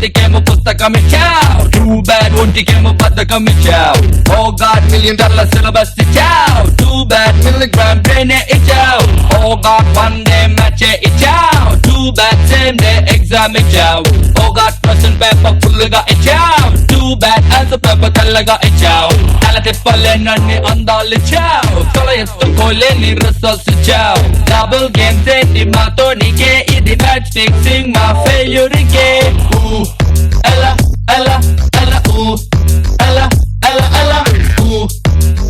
చేతికేమో పుస్తకం ఇచ్చావు. Too bad ఒంటికేమో పథకం ఇచ్చావు. Oh God $1,000,000 సిలబస్ ఇచ్చావు. Too bad milligram brain ఇచ్చావు. Oh God one day match ఇచ్చావు. Too bad same day exam ఇచ్చావు. Oh God question paper full గా ఇచ్చావు. Too bad answer paper తెల్లగా ఇచ్చావు. తల తిప్పలేనన్ని అందాలు ఇచ్చావు. తల ఎత్తుకోలేని రిజల్ట్స్ ఇచ్చావు. డబుల్ గేమ్స్ ఏంటి మాతో నీకే, ఇది మ్యాచ్ ఫిక్సింగ్ మా ఫెయిల్యూర్కే. Ella, Ella, Ella, ooh, Ella, Ella, Ella, ooh,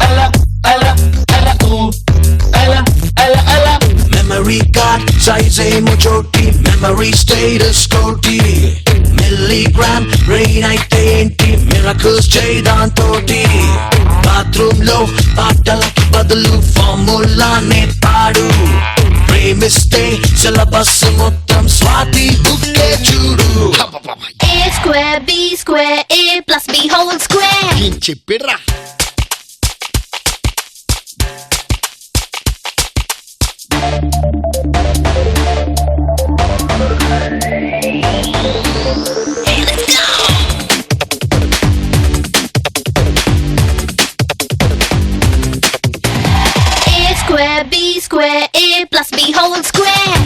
Ella, Ella, Ella, ooh, Ella, Ella, Ella. Memory card size majority, memory status toti, milligram brain అయితే ఏంటి, miracles చేయdan toti. Bathroom లో పాటలకి బదులు ఫార్ములానే పాడు, ప్రేమిస్తే సిలబస్ మొత్తం స్వాతి బుక్కే చూడు. A square B square A plus B whole square. ఏం చెప్పిడ్రా? Hey, let's go. A square B square A plus B whole square.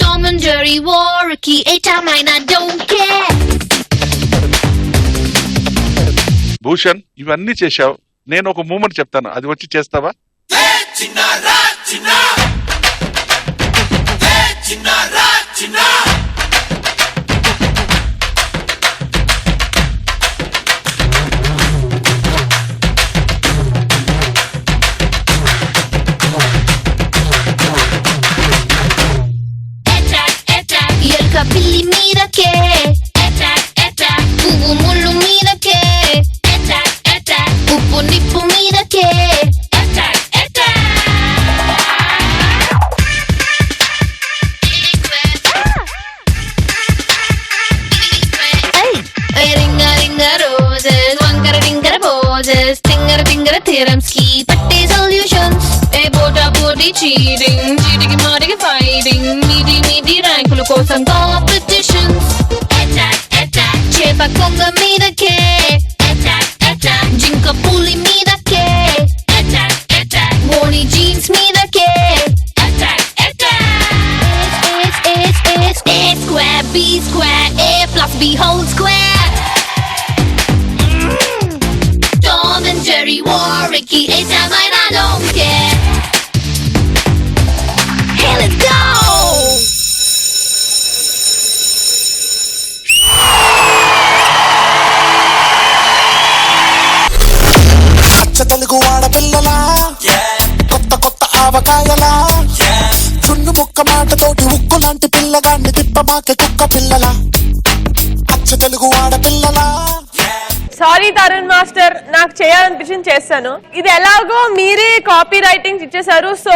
Tom and Jerry war a key, a time I don't care. Bhushan ఇవన్నీ చేశావు, నేను ఒక moment చెప్తాను, అది వచ్చి చేస్తావా? ఎలుక పిల్లి మీదకే పువ్వు ముళ్ళు మీదకే ఉప్పు నిప్పు మీదకే రింగ రింగ రోజెస్ వంకర టింకర పోజెస్ తింగర తింగర థియరమ్స్ కి పట్టే సొల్యూషన్స్ ఏ బోటా బోటి చీటింగ్ చీటికి మాటికి ఫైటింగ్ మీది మీది ర్యాంకుల కోసం కాంపిటీషన్స్ చేప కొంగ మీదకే జింక పులి మీదకే ఓణి జీన్స్ మీదకే A square B square A plus B whole square. Tom and Jerry war Ricky a time I don't care. Hey, let's go. Telugu ఆడపిల్లలా కొత్త కొత్త ఆవకాయలా చున్ను ముక్క మాటతోటి ఉక్కు లాంటి పిల్లగాన్ని తిప్పమాకే కుక్క పిల్లలా అచ్చ తెలుగు ఆడపిల్లలా. సారీ తరుణ్ మాస్టర్, నాకు చేయాలనిపించింది చేస్తాను. ఇది ఎలాగో మీరే కాపీ రైటింగ్ ఇచ్చేసారు, సో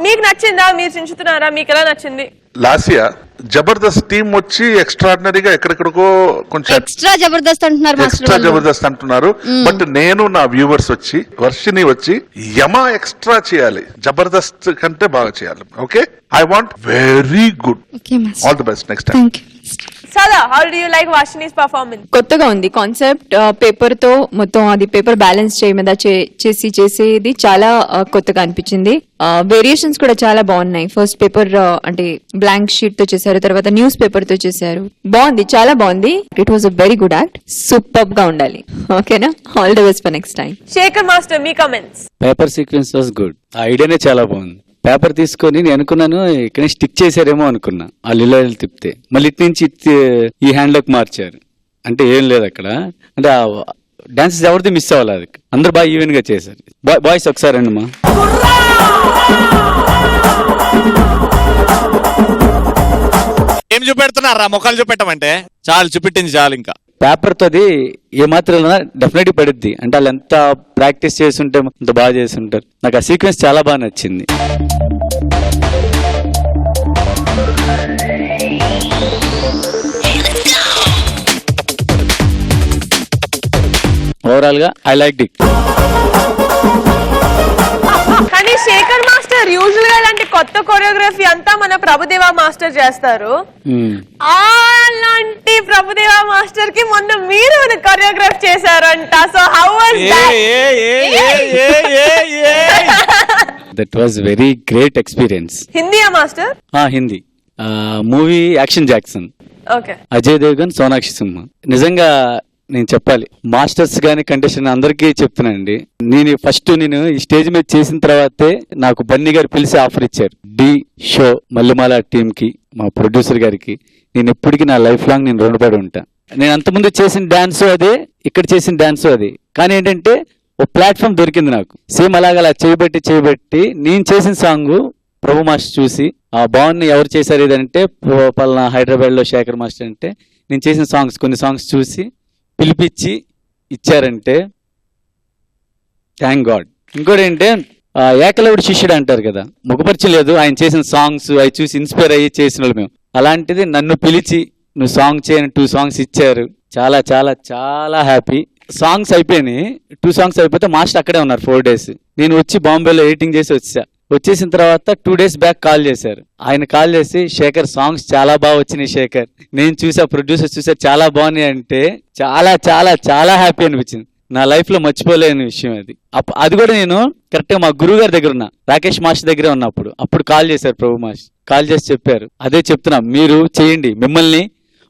మీకు నచ్చిందా? మీరు చించుతున్నారా? మీకు ఎలా నచ్చింది? లాసియా జబర్దస్త్ టీం వచ్చి ఎక్స్ట్రాడినరీగా ఎక్కడెక్కడికో కొంచెం ఎక్స్ట్రా జబర్దస్త్ అంటున్నారు, ఎక్స్ట్రా జబర్దస్త్ అంటున్నారు. బట్ నేను నా వ్యూవర్స్ వచ్చి వర్షిని వచ్చి యమా ఎక్స్ట్రా చేయాలి, జబర్దస్త్ కంటే బాగా చేయాలి. Okay, I want very good. All the best next time. Sada, how do you like Varshini's performance? కొత్తగా ఉంది కాన్సెప్ట్, పేపర్ తో మొత్తం అది పేపర్ బ్యాలెన్స్ చేయమదా చేసేది చాలా కొత్తగా అనిపించింది. వేరియేషన్స్ కూడా చాలా బాగున్నాయి. ఫస్ట్ పేపర్ అంటే బ్లాంక్ షీట్ తో చేశారు, తర్వాత న్యూస్ పేపర్ తో చేశారు. బాగుంది, చాలా బాగుంది. It was a very good act. Super గా ఉండాలి. ఓకేనా? All the best for next time. Shekhar master, మీ comments? Paper sequence was good. ఆ ఐడియానే చాలా బాగుంది. పేపర్ తీసుకొని నేను అనుకున్నాను ఇక్కడ స్టిక్ చేశారేమో అనుకున్నా, ఆ లిలో తిప్పితే మళ్ళీ ఇటు నుంచి ఈ హ్యాండ్ లోకి మార్చారు. అంటే ఏం లేదు అక్కడ, అంటే డాన్సెస్ ఎవరిది మిస్ అవ్వాలి, అది అందరు బాగా ఈవెన్ గా చేశారు. బాయ్స్ ఒకసారి అండి మా ఏం చూపెడుతున్నారా? మొక్కలు చూపెట్టమంటే చాలు, చూపెట్టింది చాలు. ఇంకా పేపర్ తో అది ఏమాత్రం డెఫినెట్లీ పడుద్ది. అంటే వాళ్ళు ఎంత ప్రాక్టీస్ చేస్తుంటే అంత బాగా చేస్తుంటారు. నాకు ఆ సీక్వెన్స్ చాలా బాగా నచ్చింది. ఓవరాల్ గా ఐ లైక్ ఇట్. కానీ శేఖర్ మాస్టర్ మాస్టర్ యూజువల్ గా ఇలాంటి కొత్త కొరియోగ్రఫీ అంతా మన ప్రభుదేవా మాస్టర్ చేస్తారు. అలాంటి ప్రభుదేవా మాస్టర్ కి మొన్న మీరు కొరియోగ్రాఫ్ చేశారంట. So how was that was very great experience. హిందీయా మాస్టర్? Hindi movie action Jackson, okay. Ajay Devgan, Sonakshi Sinha. నిజంగా నేను చెప్పాలి, మాస్టర్స్ గానీ కంటెస్టెంట్ అందరికీ చెప్తున్నానండి, నేను ఫస్ట్ నేను ఈ స్టేజ్ మీద చేసిన తర్వాతే నాకు బన్నీ గారు పిలిచి ఆఫర్ ఇచ్చారు. డి షో మల్లెమాల టీమ్ కి, మా ప్రొడ్యూసర్ గారికి నేను ఎప్పటికీ నా లైఫ్ లాంగ్ నేను రుణపడి ఉంటా. నేను అంతకుముందు చేసిన డాన్స్ అదే, ఇక్కడ చేసిన డాన్స్ అదే, కానీ ఏంటంటే ఓ ప్లాట్ఫామ్ దొరికింది నాకు. సేమ్ అలాగలా చేయబట్టి నేను చేసిన సాంగ్ ప్రభు మాస్టర్ చూసి బాగుంది, ఎవరు చేశారు ఇదంటే పలానా హైదరాబాద్ లో శేఖర్ మాస్టర్ అంటే, నేను చేసిన సాంగ్స్ కొన్ని సాంగ్స్ చూసి పిలిపించి ఇచ్చారంటే థ్యాంక్ గాడ్. ఇంకోటి ఏంటంటే ఏకలవుడు శిష్యుడు అంటారు కదా, ముఖపరిచయం లేదు, ఆయన చేసిన సాంగ్స్ అవి చూసి ఇన్స్పైర్ అయ్యి చేసిన వాళ్ళు మేము. అలాంటిది నన్ను పిలిచి నువ్వు సాంగ్ చేయని 2 songs ఇచ్చారు. చాలా చాలా చాలా హ్యాపీ. సాంగ్స్ అయిపోయినాయి, 2 songs అయిపోతే మాస్టర్ అక్కడే ఉన్నారు 4 days. నేను వచ్చి బాంబేలో ఎడిటింగ్ చేసి వచ్చేసిన తర్వాత 2 days బ్యాక్ కాల్ చేశారు. ఆయన కాల్ చేసి, శేఖర్ సాంగ్స్ చాలా బాగా వచ్చినాయి శేఖర్, నేను చూసా, ప్రొడ్యూసర్ చూసా, చాలా బాగున్నాయి అంటే చాలా చాలా చాలా హ్యాపీ అనిపించింది. నా లైఫ్ లో మర్చిపోలేని విషయం అది. అది కూడా నేను కరెక్ట్ గా మా గురువు గారి దగ్గర ఉన్నా, రాకేష్ మాస్టర్ దగ్గరే ఉన్నప్పుడు, అప్పుడు కాల్ చేశారు ప్రభు మాస్టర్. కాల్ చేసి చెప్పారు, అదే చెప్తున్నా, మీరు చేయండి, మిమ్మల్ని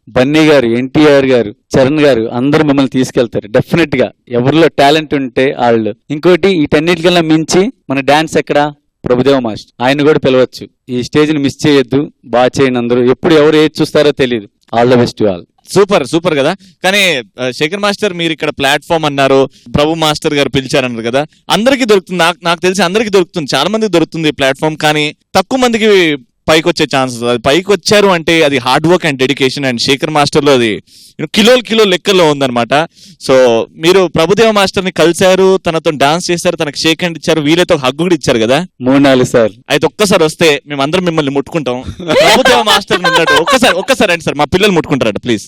బన్నీ గారు, ఎన్టీఆర్ గారు, చరణ్ గారు అందరూ మిమ్మల్ని తీసుకెళ్తారు డెఫినెట్ గా. ఎవరిలో టాలెంట్ ఉంటే వాళ్ళు. ఇంకోటి వీటన్నిటికన్నా మించి మన డాన్స్ ఎక్కడ, ప్రభుదేవ మాస్టర్, ఆయన కూడా పిలవచ్చు. ఈ స్టేజ్ ని మిస్ చేయొద్దు, బాగా చేయండి అందరూ. ఎప్పుడు ఎవరు ఏది చూస్తారో తెలియదు. All the best all. Super కదా. కానీ శేఖర్ మాస్టర్, మీరు ఇక్కడ ప్లాట్ఫామ్ అన్నారు, ప్రభు మాస్టర్ గారు పిలిచారన్నారు కదా, అందరికీ దొరుకుతుంది, నాకు తెలిసి అందరికీ దొరుకుతుంది, చాలా మందికి దొరుకుతుంది ప్లాట్ఫామ్. కానీ తక్కువ మందికి పైకి వచ్చే ఛాన్సెస్. అది పైకి వచ్చారు అంటే అది hard work and dedication, and Shekhar master లో అది కిలో లెక్కల్లో ఉందన్నమాట. సో మీరు ప్రభుదేవ మాస్టర్ ని కలిశారు, తనతో డాన్స్ చేశారు, తనకు షేక్ హ్యాండ్ ఇచ్చారు, వీలైతే హగ్గు కూడా ఇచ్చారు కదా 3-4 సార్లు. అయితే ఒక్కసారి వస్తే మేమందరం మిమ్మల్ని ముట్టుకుంటాం. ప్రభుదేవ మాస్టర్ ఉన్నట్టు ఒక్కసారి రండి సార్, మా పిల్లలు ముట్టుకుంటారట ప్లీజ్.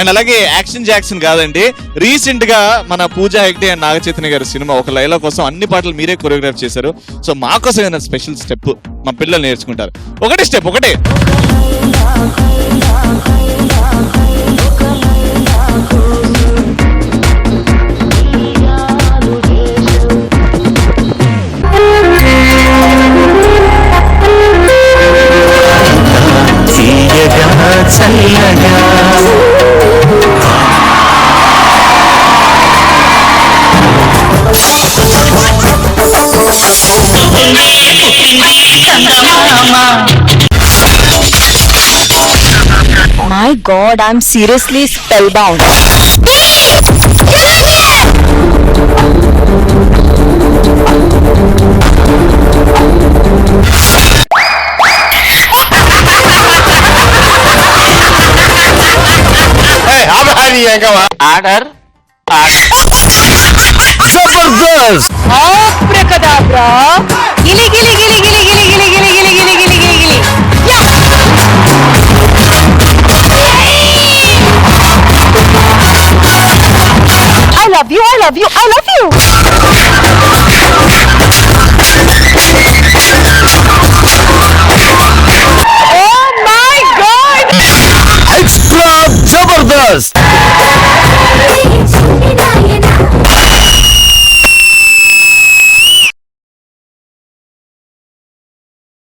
అండ్ అలాగే యాక్షన్ జాక్సన్ కాదండి, రీసెంట్ గా మన పూజా హెగ్డే అండ్ నాగ చైతన్య గారి సినిమా ఒక లైలా కోసం అన్ని పాటలు మీరే కొరియోగ్రాఫ్ చేశారు. సో మా కోసం ఏదైనా స్పెషల్ స్టెప్ మా పిల్లలు నేర్చుకుంటారు. ఒకటే స్టెప్, ఒకటే. My God, I'm seriously spellbound. Order Zabardast! Abracadabra! Gili gili gili gili gili gili gili gili gili gili gili gili. Yeah! I love you, I love you, I love you!